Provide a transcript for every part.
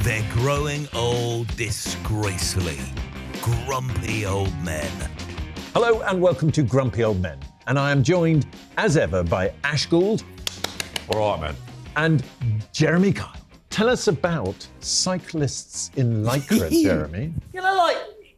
They're growing old disgracefully. Grumpy old men. Hello and welcome to Grumpy Old Men. And I am joined, as ever, by Ash Gould. All right, man. And Jeremy Kyle. Tell us about Cyclists in Lycra, Jeremy.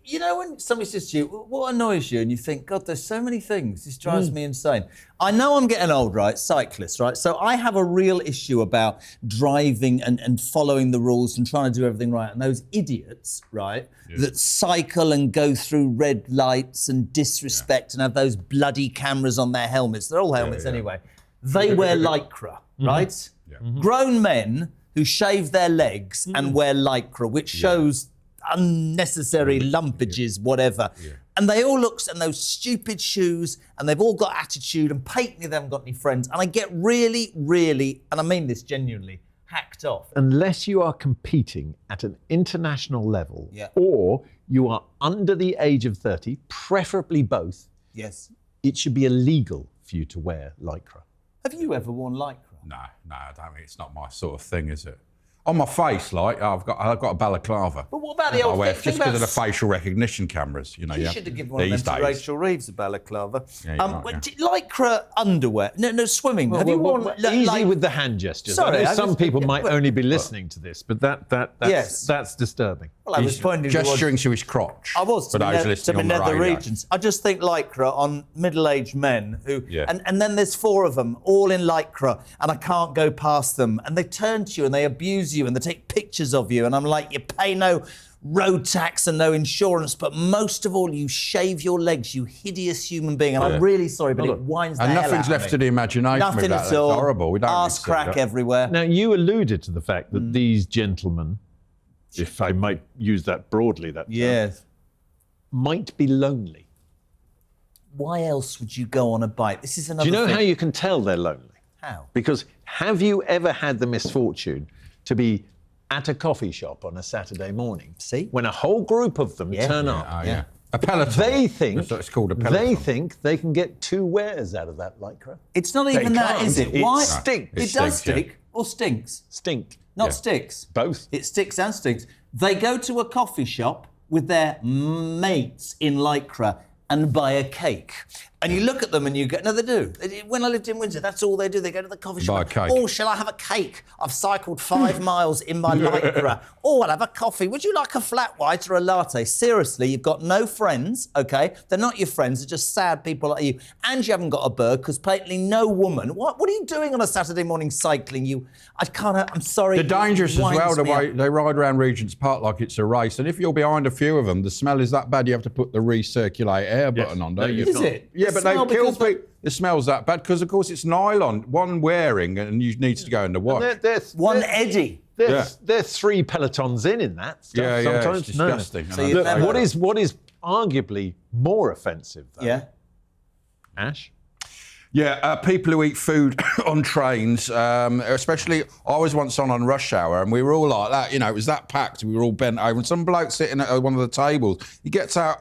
You know when somebody says to you, what annoys you? And you think, God, there's so many things. This drives me insane. I know I'm getting old, right? Cyclists, right? So I have a real issue about driving and following the rules and trying to do everything right. And those idiots, right, that cycle and go through red lights and disrespect and have those bloody cameras on their helmets. They're all helmets anyway. They wear Lycra, right? Yeah. Grown men who shave their legs and wear Lycra, which shows unnecessary lumpages, whatever. Yeah. And they all look in those stupid shoes and they've all got attitude and patently they haven't got any friends. And I get really, really, and I mean this genuinely, hacked off. Unless you are competing at an international level or you are under the age of 30, preferably both, it should be illegal for you to wear Lycra. Have you ever worn Lycra? No, I don't think it's not my sort of thing, is it? On my face, like I've got a balaclava. But what about the old thing? Just because of the facial recognition cameras, you know. You should have given one of them to Rachel Reeves, a balaclava. Lycra underwear. No, swimming. Have you worn? Easy with the hand gestures. Sorry, some people might only be listening to this, but that's disturbing. Well, I was pointing gesturing to his crotch. I was to the nether regions. I just think Lycra on middle-aged men who, and then there's four of them all in Lycra, and I can't go past them, and they turn to you and they abuse you and they take pictures of you, and I'm like, you pay no road tax and no insurance, but most of all, you shave your legs, you hideous human being. And I'm really sorry, but it winds the hell out of me. And nothing's left to the imagination. Nothing at all. It's horrible. We don't arse crack everywhere. Now, you alluded to the fact that these gentlemen, if I might use that broadly, might be lonely. Why else would you go on a bike? This is another Do you know thing. how you can tell they're lonely? How? Because have you ever had the misfortune to be at a coffee shop on a Saturday morning when a whole group of them turn up? A peloton. They think it's called a peloton. They think they can get two wears out of that Lycra. It's not even that, is it? Why? It stinks. It does stink or stinks? Stink. Not sticks. Both. It sticks and stinks. They go to a coffee shop with their mates in Lycra and buy a cake. And you look at them and you go, no, they do. When I lived in Windsor, that's all they do. They go to the coffee shop. Buy a cake. Oh, shall I have a cake? I've cycled 5 miles in my Lycra. Oh, I'll have a coffee. Would you like a flat white or a latte? Seriously, you've got no friends, okay? They're not your friends. They're just sad people like you. And you haven't got a bird because patently no woman. What are you doing on a Saturday morning cycling? I'm sorry. They're dangerous as well, the way they ride around Regent's Park like it's a race. And if you're behind a few of them, the smell is that bad, you have to put the recirculate air button on, don't you? Is it? Yeah, but they kill people. It smells that bad because, of course, it's nylon. One wearing and you needs to go in the wash. One eddy. There's 3 pelotons in that stuff sometimes. It's disgusting. So Look, what is arguably more offensive, though? Yeah. Ash? Yeah, people who eat food on trains, especially, I was once on rush hour and we were all like that, you know, it was that packed, we were all bent over and some bloke sitting at one of the tables, he gets out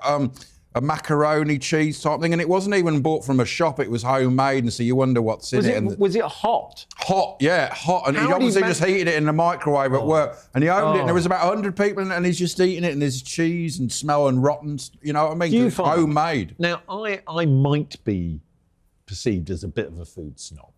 a macaroni cheese type thing and it wasn't even bought from a shop, it was homemade, and so you wonder what's in it. Was it hot? Hot, yeah, hot. And he obviously just heated it in the microwave at work and he opened it and there was about 100 people and he's just eating it and there's cheese and smell and rotten, you know what I mean? It's homemade. Now, I might be perceived as a bit of a food snob.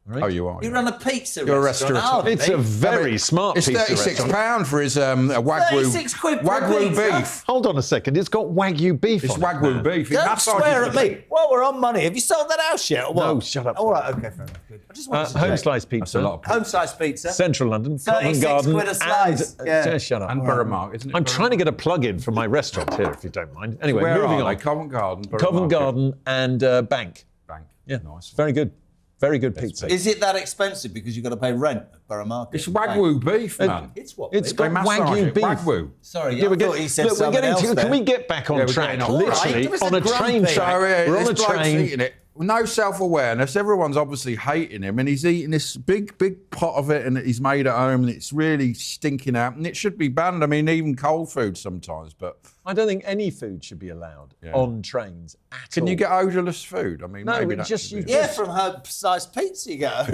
Right? Oh, you are. You run a pizza You're restaurant. a restaurateur. It's a very smart it's pizza £36 for his Wagyu. 36 quid for a Wagyu pizza? beef. Hold on a second, it's got Wagyu beef It's on Wagyu it. beef. Don't swear at me. Well, we're on money. Have you sold that house yet or what? No, shut up. All right, okay, fair enough. Good. I just wanted to Home check. slice pizza. That's a lot of pizza. Home size pizza. Central London, 36 Covent Garden. quid a slice. And, shut up. And Borough Market, isn't it? I'm trying to get a plug-in for my restaurant here, if you don't mind. Anyway, Where moving are on. they? Covent Garden, Borough Covent Market. Garden and Bank. Bank. Yeah, Nice. Very good. Very good pizza. Is it that expensive because you've got to pay rent at Borough Market? It's Wagyu beef, man. It's what? It's beef? got They massage Wagyu it. beef. Wagyu. Sorry, I thought he said Look, we're something getting else to. there. Can we get back on we're track? getting on. Literally, Give us on a a train grumpy. track. So We're on a this bloke's train. eating it. No self-awareness. Everyone's obviously hating him, and he's eating this big pot of it, and he's made at home, and it's really stinking out. And it should be banned. I mean, even cold food sometimes. But I don't think any food should be allowed on trains at all. can you get odourless food? I mean, No, maybe it that just- should be- Yeah, from her size pizza you go.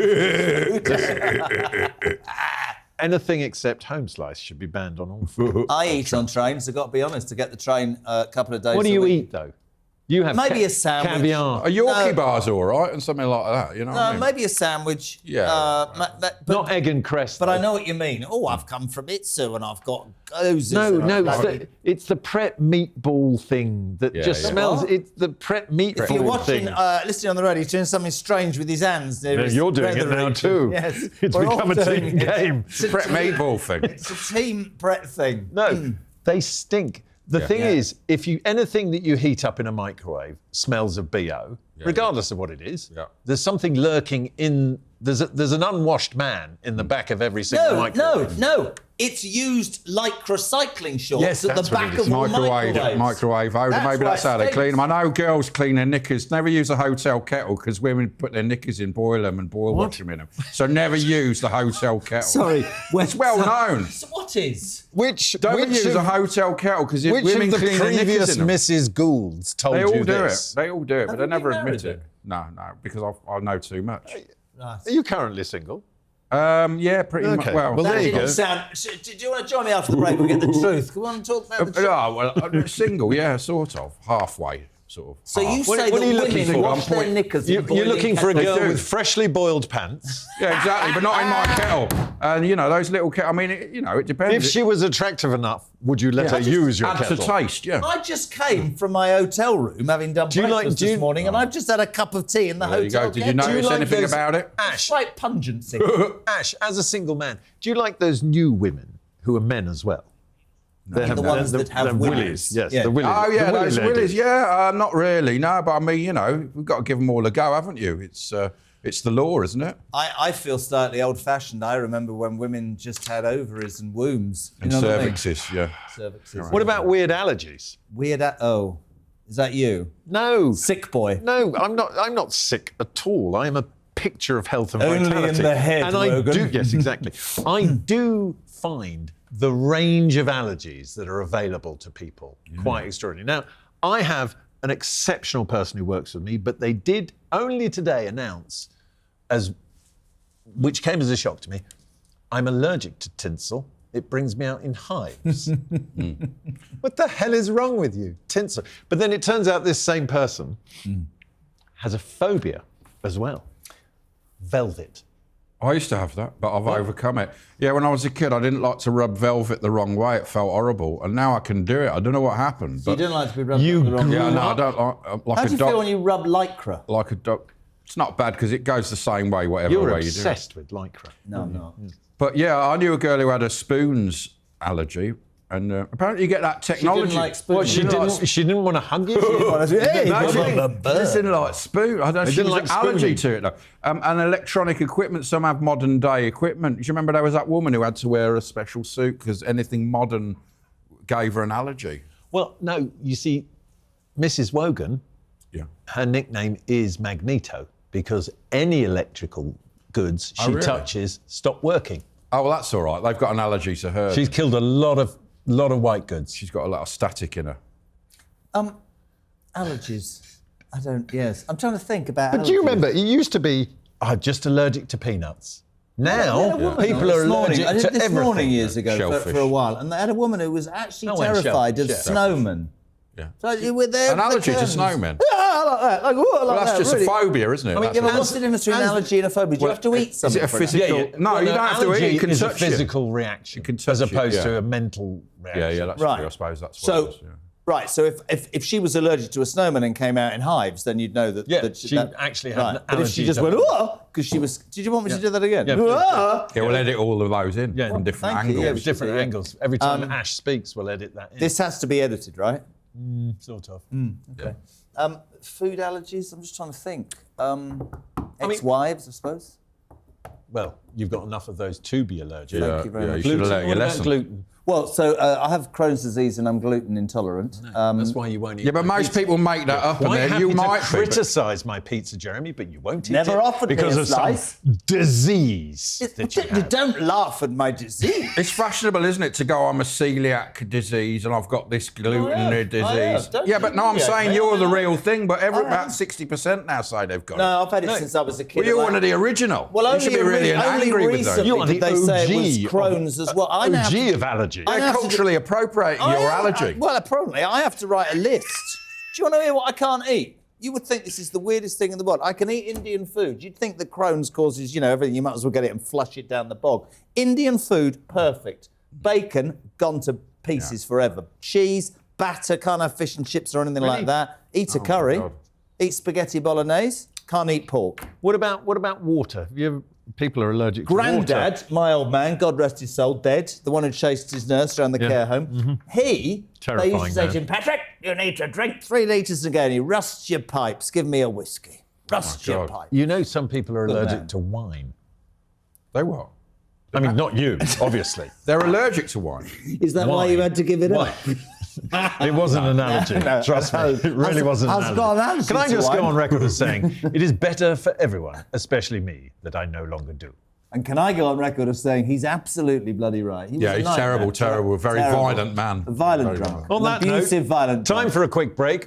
anything except home slice should be banned on all food. I eat on trains, I've got to be honest, to get the train a couple of days What do a you week. eat, though? You have Maybe a sandwich. caviar. A Yorkie bar's all right, and something like that. You know. what I mean? Maybe a sandwich. Yeah. Not egg and cress. But though. I know what you mean. Oh, I've come from Itsu and I've got oozes. No, it's the prep meatball thing that just smells. What? It's the prep meatball If you're watching, thing. listening on the radio, he's doing something strange with his hands. Yeah, you're doing it now too. Yes, It's we're become all a doing team it. game. Prep meatball thing. It's a team Brett thing. No, they stink. The thing is, if anything that you heat up in a microwave smells of BO, regardless of what it is, there's something lurking in. There's an unwashed man in the back of every single microwave. No. It's used Lycra cycling shorts at the back of all microwaves. Microwave over. Maybe that's how they clean them. I know girls clean their knickers. Never use a hotel kettle because women put their knickers in, boil them, and watch them in them. So never use the hotel kettle. Sorry, it's well known. So what is? Don't use a hotel kettle because if women of the clean their knickers in them, Mrs. Goulds told they all you do this? it. They all do it, but they you never been admit married it. No, because I know too much. Are you currently single? Yeah, pretty much. Okay. Well, Well, there you go. Do you want to join me after the break? We'll get the truth. Come on and talk about the truth. well, single, yeah, sort of, halfway, sort of. So you half. say what are you that looking women for? wash their knickers in You're boiling looking for a kettle? girl do. with freshly boiled pants. Yeah, exactly, but not in my kettle. And those little kettle. I mean, it depends. If she was attractive enough, would you let her use your adds to kettle? taste, yeah. I just came from my hotel room having done breakfast this morning, and I've just had a cup of tea in the There you hotel. go. Did you kettle. notice like anything those- about it? It's like pungency. Ash, as a single man, do you like those new women who are men as well? They The ones that have willies. willies. Yes, Yeah. the willies. Oh yeah, the willy those ladies. willies. Yeah, not really. No, but I mean, we've got to give them all a go, haven't you? It's the law, isn't it? I feel slightly old-fashioned. I remember when women just had ovaries and wombs. You And know what I mean? cervixes, yeah. Cervixes. What about weird allergies? Weird. Oh, is that you? No. Sick boy. No, I'm not. I'm not sick at all. I am a picture of health and Only vitality. in the head, and I Wogan. do. Yes, exactly. I do find the range of allergies that are available to people quite extraordinary. Now, I have an exceptional person who works with me, but they did only today announce, which came as a shock to me, I'm allergic to tinsel. It brings me out in hives. What the hell is wrong with you? Tinsel. But then it turns out this same person has a phobia as well. Velvet. I used to have that, but I've overcome it. Yeah, when I was a kid, I didn't like to rub velvet the wrong way. It felt horrible, and now I can do it. I don't know what happened. You But don't like to be rubbed You the wrong way. yeah, no, I don't like How a do you dog. feel when you rub Lycra? Like a dog. It's not bad because it goes the same way, whatever You're way you do it. obsessed with Lycra. No, I'm not. But yeah, I knew a girl who had a spoons allergy, and apparently you get that technology. She didn't like spoons. What, she didn't want to hug you? Hey, No, she blah, just didn't like spoon. I don't. She didn't was like allergy spooning. to it though. And electronic equipment. Some have modern day equipment. Do you remember there was that woman who had to wear a special suit because anything modern gave her an allergy? Well, no, you see, Mrs. Wogan, Yeah. her nickname is Magneto because any electrical goods she really? touches stop working. Oh, well, that's all right. They've got an allergy to her. She's killed a lot of white goods. She's got a lot of static in her. Allergies. I don't. Yes, I'm trying to think about. But do you allergies. remember, it used to be, I'm just allergic to peanuts. Now, people are allergic I did to this everything. morning years ago Shellfish. for a while, and they had a woman who was actually Oh, and terrified of shellfish. snowmen. Yeah. So you were there. An allergy to snowmen. Yeah, like that. Like, Well, that's that, just really. a phobia, isn't it? I mean, That's yeah, but a- what's the difference between an allergy and a phobia? Do you have to eat Is something? it a for that? physical? No, you don't have to eat. Allergy It can is a touch you. physical reaction can touch as you, opposed yeah. to a mental reaction. Yeah, that's Right. true. I suppose that's what So, it is, yeah. right. So if she was allergic to a snowman and came out in hives, then you'd know that. Yeah, that she actually had an But if she allergy just to- went, oh, because she was. Did you want me to do that again? Yeah, please do. "Ah." Yeah, we'll edit all of those in from different thank you. angles. Yeah, With different Yeah. angles. Every time Ash speaks, we'll edit that in. This has to be edited, right? sort of. Okay. Food allergies. I'm just trying to think. Ex-wives, I suppose. Well, you've got enough of those to be allergic. Yeah, Thank you very yeah, much. you should have Gluten, learnt what your about lesson. gluten? Well, so I have Crohn's disease and I'm gluten intolerant. That's why you won't eat. Yeah, but my most pizza. people make that up, and Quite then happy you to might be, but- criticise my pizza, Jeremy, but you won't eat Never it offered me because a of slice. some disease that you You have. don't laugh at my disease. It's fashionable, isn't it, to go, I'm a celiac disease and I've got this gluten have. disease. I have. Don't Yeah, but no, I'm humiliate saying me. you're the real thing, but have. about 60% now say they've got it. No, I've had it since I was a kid. Well, you're Like- one of the original. Well, you only should be really only angry with those. recently You are did the they say it was OG Crohn's as well. I now have OG to- of allergy. I They're have to do- culturally appropriating your allergy. Well, apparently, I have to write a list. Do you want to hear what I can't eat? You would think this is the weirdest thing in the world. I can eat Indian food. You'd think that Crohn's causes, everything. You might as well get it and flush it down the bog. Indian food, perfect. Bacon, gone to pieces forever. Cheese, batter, can't have fish and chips or anything like that. Eat a curry. God. Eat spaghetti bolognese. Can't eat pork. What about water? People are allergic to water. Granddad, my old man, God rest his soul, dead, the one who chased his nurse around the care home, they Terrifying used to say man. to him, Patrick, you need to drink 3 litres again. He rust your pipes, give me a whiskey. Rust your God. pipes. Some people are Good allergic man. to wine. They what? I mean, not you, obviously. They're allergic to wine. Is that why you had to give it up? It wasn't an allergy. no, Trust me. It really wasn't an I've got an allergy. allergy Can I to just go wine. on record as saying it is better for everyone, especially me, that I no longer do. And can I go on record of saying he's absolutely bloody right? He was Yeah, a he's nightmare. terrible, very violent man. A violent Very drunk. violent. On An that abusive, note, violent time drunk. for a quick break.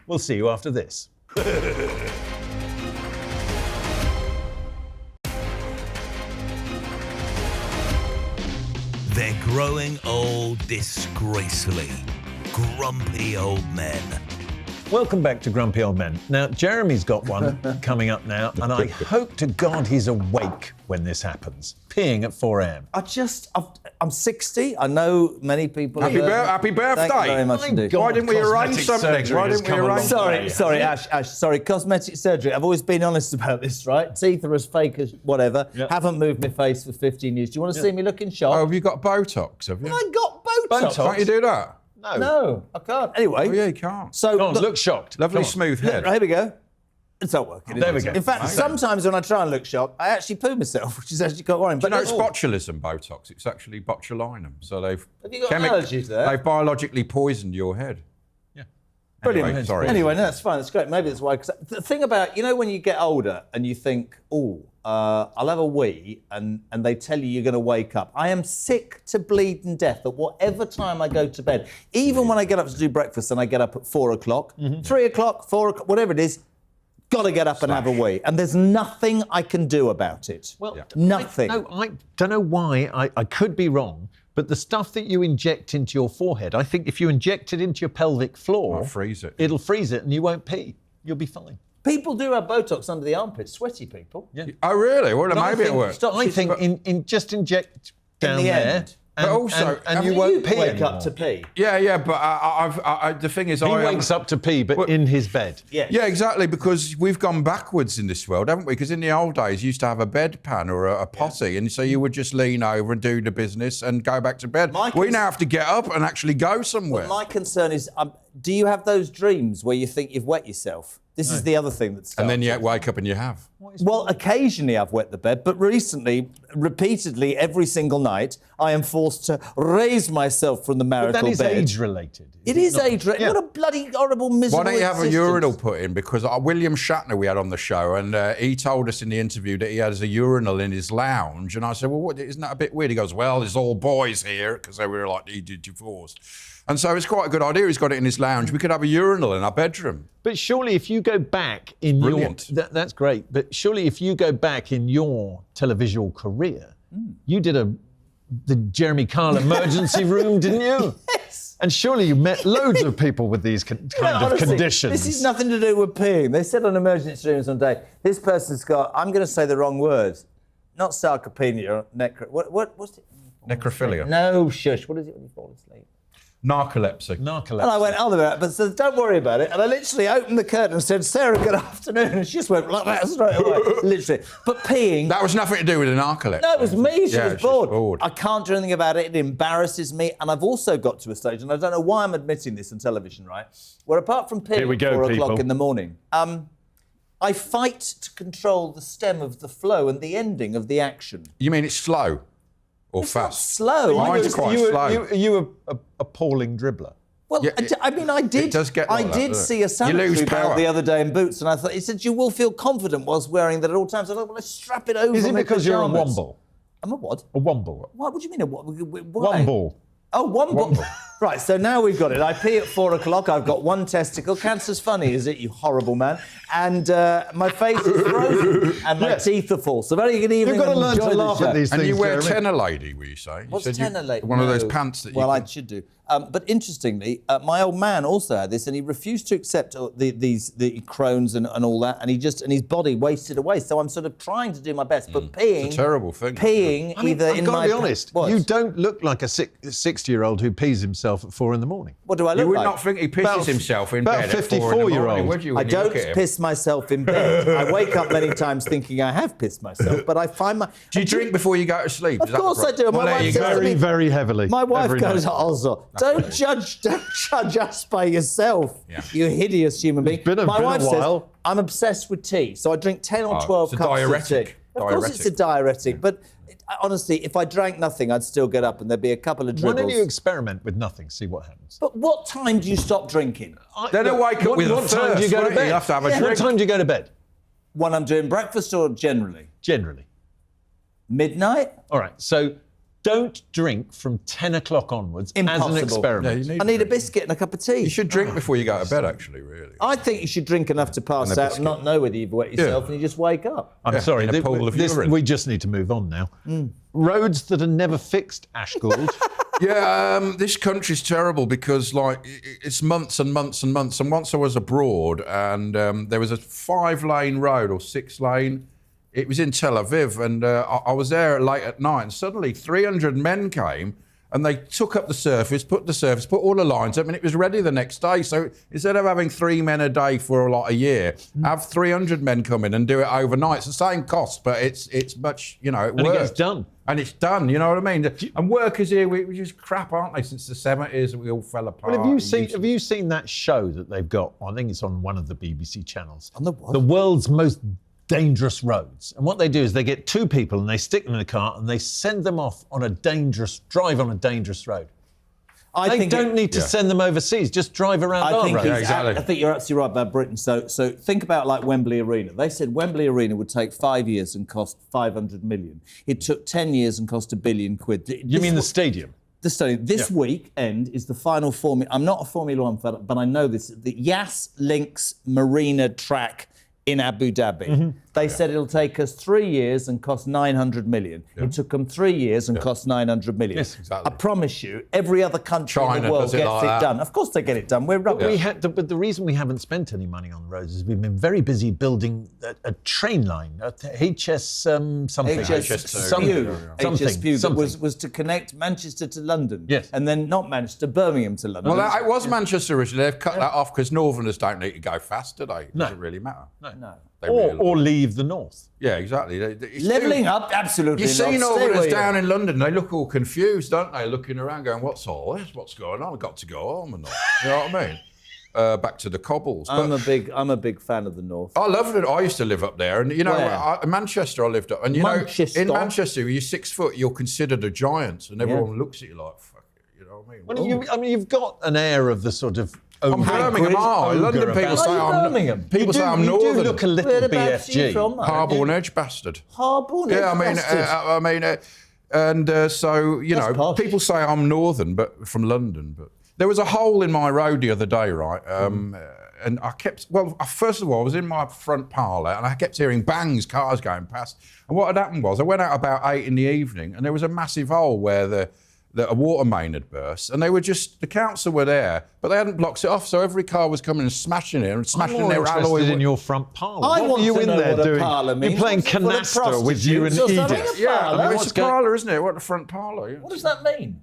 We'll see you after this. They're growing old disgracefully. Grumpy old men. Welcome back to Grumpy Old Men. Now, Jeremy's got one coming up now, and I hope to God he's awake when this happens. Peeing at 4 a.m. I'm 60. I know many people. Happy Thank birthday. you very much My indeed. God. Why didn't we arrange Cosmetic something? surgery Why has didn't we come a long arrange way. Sorry, Ash, sorry. Cosmetic surgery. I've always been honest about this, right? Teeth are as fake as whatever. Yeah. Haven't moved my face for 15 years. Do you want to see me looking sharp? Oh, have you got Botox? Have you? I got Botox. Can't you do that? No, I can't. Anyway. Oh, yeah, you can't. So Go on, look shocked. Lovely Come on. smooth head. Here we go. It's not working. There is we it? go. In fact, sometimes when I try and look shocked, I actually poo myself, which is actually quite worrying. Do you know it's Oh, botulism, Botox? It's actually botulinum. So they've Have you got an allergy to that? They've biologically poisoned your head. brilliant. Anyway, sorry. Anyway, no, that's fine. That's great. Maybe that's why. Cause the thing about, when you get older and you think, I'll have a wee, and they tell you you're going to wake up. I am sick to bleeding death at whatever time I go to bed. Even when I get up to do breakfast and I get up at 4 o'clock, 3 o'clock, 4 o'clock, whatever it is, got to get up and have a wee. And there's nothing I can do about it. Well, Nothing. I don't know why. I could be wrong, but the stuff that you inject into your forehead, I think if you inject it into your pelvic floor, I'll freeze it. It'll freeze it and you won't pee. You'll be fine. People do have Botox under the armpits, sweaty people. Yeah. Oh, really? Well, I maybe it think- works. I think just inject down the there, end. and, But also- and you Have won't pee wake anymore. up to pee. Yeah, but the thing is, He wakes up to pee, but in his bed. Yes. Yeah, exactly, because we've gone backwards in this world, haven't we? Because in the old days, you used to have a bedpan or a potty, and so you would just lean over and do the business and go back to bed. We now have to get up and actually go somewhere. My concern is, do you have those dreams where you think you've wet yourself? This is the other thing that's. And then you wake up and you have. Well, occasionally I've wet the bed, but recently, repeatedly, every single night, I am forced to raise myself from the marital That is bed. age-related. It is not? age-related. Yeah. What a bloody horrible, miserable Why don't you have a existence. urinal put in? Because William Shatner we had on the show, and he told us in the interview that he has a urinal in his lounge. And I said, well, what, isn't that a bit weird? He goes, well, there's all boys here, because they were like, he did divorced. And so it's quite a good idea. He's got it in his lounge. We could have a urinal in our bedroom. But surely if you go back in Brilliant. your... That's great. But surely if you go back in your televisual career, you did the Jeremy Kyle emergency room, didn't you? Yes. And surely you met loads of people with these kind of Honestly, conditions. This is nothing to do with peeing. They said on emergency rooms one day, this person's got, I'm going to say the wrong words, not sarcopenia or what's it? Necrophilia. No, shush. What is it when you fall asleep? Narcolepsy. Narcolepsy. And I went, oh, but so don't worry about it. And I literally opened the curtain and said, Sarah, good afternoon. And she just went like that straight away, literally. But peeing... That was nothing to do with a narcolepsy. No, it was me. She Yeah, was she's bored. I can't do anything about it. It embarrasses me. And I've also got to a stage, and I don't know why I'm admitting this on television, right? Where apart from peeing Here we at go, 4 o'clock people. in the morning, I fight to control the stem of the flow and the ending of the action. You mean it's slow or It's not fast? slow. Mine's quite slow. You were an appalling dribbler. Well, Yeah, I mean, I did. does get like I that, did doesn't it? see a You sanitary lose belt power. the other day in Boots, and I thought, he said, you will feel confident whilst wearing that at all times. I thought, well, let's strap it over Is it my because you're a pyjamas. womble? I'm a what? A womble. What do you mean a what? Why? Womble. Oh, womble. Right, so now we've got it. I pee at 4 o'clock. I've got one testicle. Cancer's funny, is it, you horrible man? And my face is frozen and my teeth are full. So very good evening. You've got to learn to enjoy the laugh show. at these things, And you wear Jeremy. tenor lady, were you saying? What's you said tenor lady? One of those No. pants that you Well, I can... should do. But interestingly, my old man also had this, and he refused to accept the Crohn's and all that, and his body wasted away. So I'm sort of trying to do my best, but peeing, It's a terrible thing. peeing I mean, either I've in got my to be honest. What? You don't look like a 60-year-old who pees himself at 4 in the morning. What do I You look would like? not think he pisses About- himself in about bed a at 4 in the morning, 54-year-old. would you? I when you look don't at him? piss myself in bed. I wake up many times thinking I have pissed myself, but I find my. Do you drink before you go to sleep? Of Is that the course I problem? do. My Well, there wife you says go. to me- Very, very heavily. My wife every goes, night. also, don't judge us by yourself, Yeah. you hideous human being. been a- My been a wife while. says, I'm obsessed with tea, so I drink 10 or 12 it's a cups diuretic. of tea. Of course it's a diuretic, but honestly, if I drank nothing, I'd still get up and there'd be a couple of Why dribbles. don't you experiment with nothing, see what happens? But what time do you stop drinking? Then I wake up with a what time do you thirst, go to won't you? bed? You have to have a What drink. time do you go to bed? When I'm doing breakfast or generally? Generally. Midnight? All right, so don't drink from 10 o'clock onwards as Impossible. an experiment. Yeah, I need a biscuit and a cup of tea. You should drink before you go to bed, actually, really. I think you should drink enough to pass And a out biscuit. and not know whether you've wet yourself and you just wake up. I'm Yeah, sorry, in a pool of urine. we just need to move on now. Roads that are never fixed, Ash Gould. Yeah, this country's terrible because, like, it's months and months and months. And once I was abroad and there was a 5-lane road or 6-lane. It was in Tel Aviv, and I was there late at night, and suddenly 300 men came, and they took up the surface, put all the lines up, and it was ready the next day. So instead of having 3 men a day for like a year, have 300 men come in and do it overnight. It's the same cost, but it's much, it And it works. gets done. And it's done, you know what I mean? And workers here, we just crap, aren't they? Since the 70s, we all fell apart. Well, have you seen that show that they've got? I think it's on one of the BBC channels. On the what? The world's most dangerous roads. And what they do is they get 2 people and they stick them in a car and they send them off on a dangerous drive on a dangerous road. They don't need to send them overseas. Just drive around our roads. Yeah, exactly. I think you're absolutely right about Britain. So think about like Wembley Arena. They said Wembley Arena would take 5 years and cost 500 million. It took 10 years and cost £1 billion. You mean the stadium? This weekend is the final Formula. I'm not a Formula One fan, but I know this. The Yas Links Marina track in Abu Dhabi. They said it'll take us 3 years and cost 900 million. It took them 3 years and cost 900 million. Yes, exactly. I promise you, every other country in China the world does it gets like it that. done. Of course they get it done. We're rubbish. But the reason we haven't spent any money on the roads is we've been very busy building a train line, a HS something. HSPU that was to connect Manchester to London. Yes. And then not Manchester, Birmingham to London. Well, it was Manchester originally. They've cut that off because Northerners don't need to go fast, do they? It doesn't really matter. No. They really- Or leave the north. yeah, exactly. It's Levelling too- up, absolutely You see not. Stay Northerners where you down are. in London, they look all confused, don't they? Looking around going, what's all this? What's going on? I've got to go home or not. You know what I mean? Back to the cobbles. I'm a big fan of the North. I love it. I used to live up there, and Where? In Manchester, I lived up, and Manchester? in Manchester, you're 6 foot, you're considered a giant, and everyone looks at you like, "Fuck it," you know what I mean? Well, you've got an air of the sort of. I'm Birmingham, ogre London about- people say Are you I'm Birmingham? people say I'm northern. You do look a little Whereabouts are you BFG. from? Harborne Edge bastard. Harborne. Yeah, so you That's know, posh. people say I'm northern, but from London. But there was a hole in my road the other day, right? And I kept, first of all, I was in my front parlour and I kept hearing bangs, cars going past. And what had happened was I went out about 8 in the evening and there was a massive hole where a water main had burst. And they were the council were there, but they hadn't blocked it off. So every car was coming and smashing it and I'm smashing more their alloy. interested in your front parlour. I What want were you to in know there what a doing? parlour means. You're playing What's it for the canasta with you and prostitutes or something? Edith. Yeah, I mean, It's a parlour, isn't it? What, the front parlour? Yeah. What does that mean?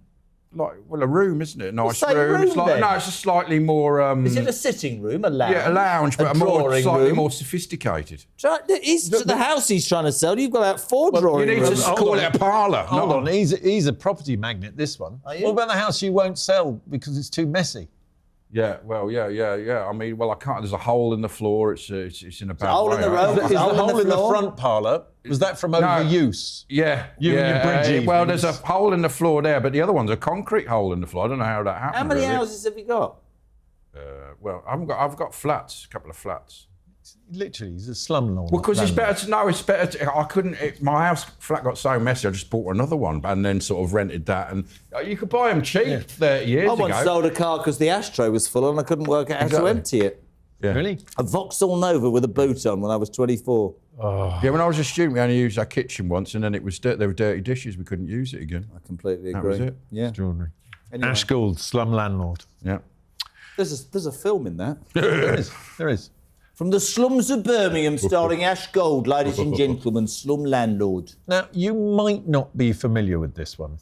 A room, isn't it? Nice say room. It's room, then. no, it's just slightly more. Is it a sitting room, a lounge? Yeah, a lounge, but a more drawing slightly room? more sophisticated. The house he's trying to sell. You've got about 4 You drawing need rooms. to call it a parlour. Hold on, he's a property magnet, this one. Are you? What about the house you won't sell because it's too messy? Yeah, I mean, I can't. There's a hole in the floor. It's in a bad hole way. in the road? Is the hole in the hole in the floor? front parlour, was that from overuse? Yeah, You and your bridge Well, there's a evenings. hole in the floor there, but the other one's a concrete hole in the floor. I don't know how that happened. How many really. houses have you got? I've got flats, a couple of flats. Literally, he's a slumlord. Well, because it's better to know. It's better. I couldn't. My house flat got so messy. I just bought another one and then sort of rented that. And you could buy them cheap 30 years I ago. once sold a car because the ashtray was full and I couldn't work out how to empty it. Yeah. Really? A Vauxhall Nova with a boot on when I was 24. Yeah, when I was a student, we only used our kitchen once, and then it was there were dirty dishes. We couldn't use it again. I completely agree. That was it. Yeah. Extraordinary. Anyway. Ash Gould, slum landlord. Yeah. There's a film in that. There is. From the slums of Birmingham, starring Ash Gould, ladies and gentlemen, slum landlord. Now, you might not be familiar with this one.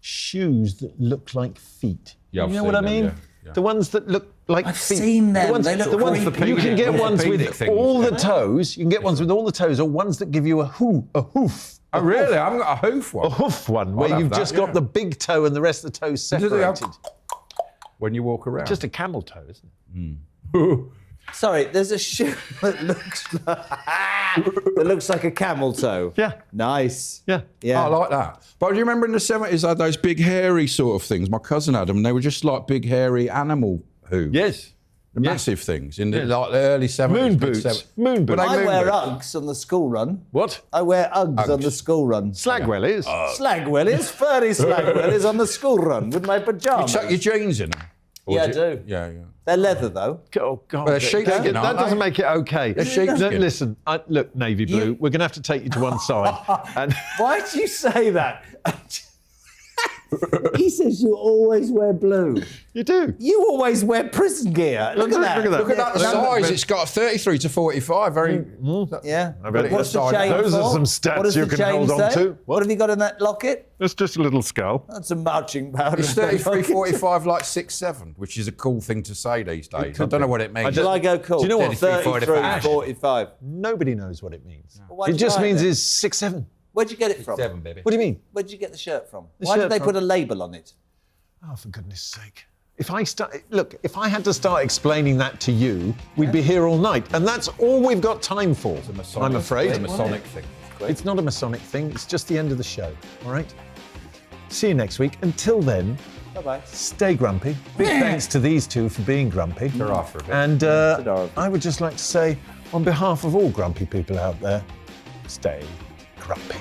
Shoes that look like feet. Yeah, I've you know seen what I them, mean? yeah. The ones that look like I've feet. seen them. The ones, They look the ones creepy. you can get ones Orthopedic with things, all the yeah. toes. You can get ones with all the toes, or ones that give you a hoof. Oh, really? I haven't got a hoof one. A hoof one, I'll where have you've that, just got the big toe and the rest of the toes Do they have- separated. When you walk around. Just a camel toe, isn't it? Sorry, there's a shoe that looks like a camel toe. Yeah. Nice. Yeah. Yeah. I like that. But do you remember in the 70s, they had those big hairy sort of things? My cousin had them, and they were just like big hairy animal hooves. Yes. The massive things in the, like the early 70s. Moon mid- boots. 70s. Moon boots. Were they I moon wear boots? Uggs on the school run. What? I wear Uggs on the school run. Slagwell is. Slagwellies, furry slagwellies on the school run with my pyjamas. Chuck your jeans in them? Or Yeah, I do do. Yeah. They're leather though. Oh, God. Well, they're sheepskin, that aren't doesn't they? make it okay. They're sheepskin. Listen, look, navy blue, we're going to have to take you to one side. And Why do you say that? He says you always wear blue. you do. You always wear prison gear. Look at that. Look at that. Look at that Look at size. that. It's got 33 to 45. Very. Yeah. bet it What's is. the chain Those are for? some stats What does you the can chain hold on say? to. What have you got in that locket? It's just a little skull. That's a marching powder. It's 33, 45, like 6'7", which is a cool thing to say these days. I don't know what it means. Shall I go cool? Do you know what? 33, 45. 45. Nobody knows what it means. why'd It you just buy means it? it's 6'7". Where'd you get it from? 7, baby. What do you mean? Where'd you get the shirt from? The Why did shirt they from- put a label on it? Oh, for goodness sake. If I had to start explaining that to you, we'd be here all night. And that's all we've got time for, I'm afraid. It's a Masonic thing. It's not a Masonic thing. It's just the end of the show, all right? See you next week. Until then, Bye-bye. stay grumpy. Big thanks to these two for being grumpy. Hurrah for a bit. And Ta-ra. I would just like to say, on behalf of all grumpy people out there, stay grumpy.